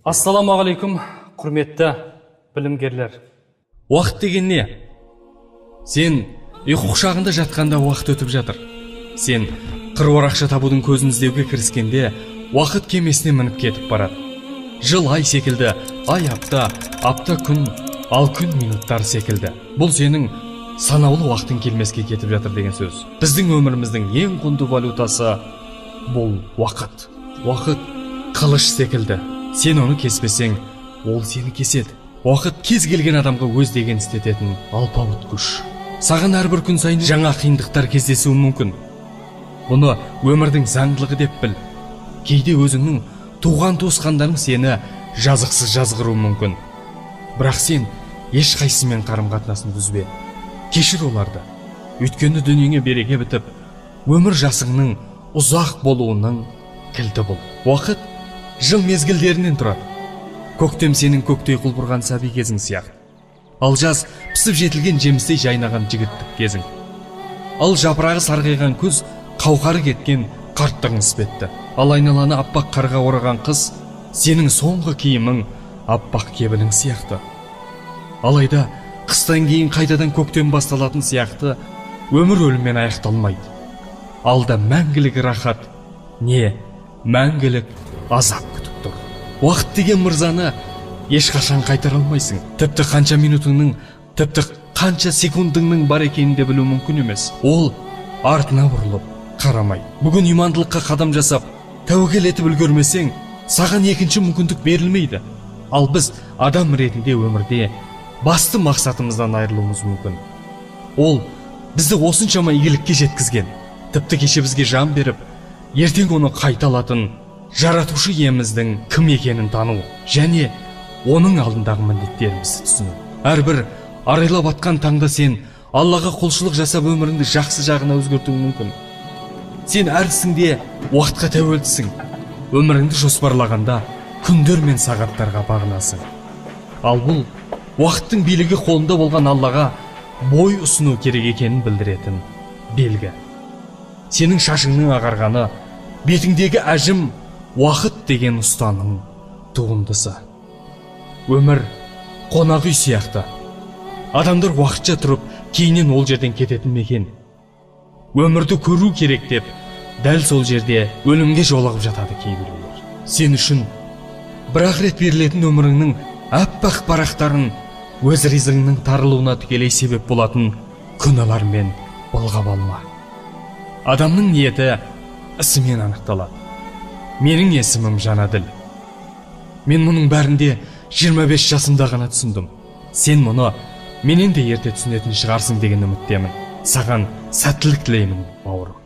Ассаламағалейкум, құрметті білімгерлер. Уақыт деген не? Сен ұйқы құшағында жатқанда уақыт өтіп жатыр. Сен қыруар ақша табудың көзін іздеуге кіріскенде уақыт кемесіне мініп кетіп барады. Жыл ай секілді, ай апта, апта күн, ал күн минуттар секілді. Бұл сенің санаулы уақытың келмеске кетіп жатыр деген сөз. Біздің өміріміздің ең құнды валютасы бұл уақыт. Уақыт қылыш секілді. Сен оны кеспесең, ол сені кеседі. Уақыт кез келген адамға өз деген істететін алпауыт күш. Саған әрбір күн сайын жаңа қиындықтар кездесуі мүмкін. Бұны өмірдің заңдылығы деп біл. Кейде өзіңнің туған туысқандарың сені жазықсыз жазғыруы мүмкін. Бірақ сен ешқайсымен қарым-қатынасын үзбе. Кешір оларды. Өйткені дүниеңе береке бітіп, өмір жасыңның ұзақ болуының кілті бұл. Уақыт жыл мезгілдерінен тұрады. Көктем сенің көктей құлпырған сәби кезің сияқты. Ал жаз пісіп жетілген жемістей жайнаған жігіттік кезің. Ал жапырағы сарғайған күз қауқары кеткен қарттығың іспетті. Ал айналаны аппақ қарға ораған қыз сенің соңғы киімің аппақ кебінің сияқты. Алайда қыстан кейін қайтадан көктем басталатын сияқты өмір өліммен аяқталмайды. Алда мәңгілік рахат не мәңгілік азап күтіп тұр. Уақыт деген мырзаны ешқашан қайтара алмайсың. Тіпті қанша минутыңның, тіпті қанша секундыңның бар екенін де білу мүмкін емес. Ол артына бұрылып қарамай. Бүгін имандылыққа қадам жасап, тәуекел етіп үлгермесең, саған екінші мүмкіндік берілмейді. Ал біз адам ретінде өмірде басты мақсатымыздан айырылуымыз мүмкін. Ол бізді осыншама игілікке жеткізген. Тіпті кеше бізге жан беріп, ертең оны қайта алатын жаратушы иеміздің кім екенін тану және оның алдындағы міндеттерімізді түсіну. Әрбір арайлап атқан таңда сен Аллаға құлшылық жасап өміріңді жақсы жағына өзгертуің мүмкін. Сен әр ісіңде уақытқа тәуелдісің. Өміріңді жоспарлағанда күндер мен сағаттарға бағынасың. Ал бұл уақыттың билігі қолында болған Аллаға бой ұсыну керек екенін білдіретін белгі. Сенің шашыңның ағарғаны, бетіңдегі әжім уақыт деген ұстаның туындысы. Өмір қонақ үй сияқты. Адамдар уақытша тұрып, кейіннен ол жерден кететін мекен. Өмірді көру керек деп, дәл сол жерде өлімге жолығып жатады кейбіреулер. Сен үшін бір-ақ рет берілетін өміріңнің аппақ парақтарын өз ризығыңның тарылуына тікелей себеп болатын күнәлармен былғап алма. Адамның ниеті ісімен анықталады. Менің есімім Жанаділ. Мен мұның бәрінде 25 жасымда ғана түсіндім. Сен мұны менен де ерте түсінетін шығарсың деген үміттемін. Саған сәттілік тілеймін, бауырым.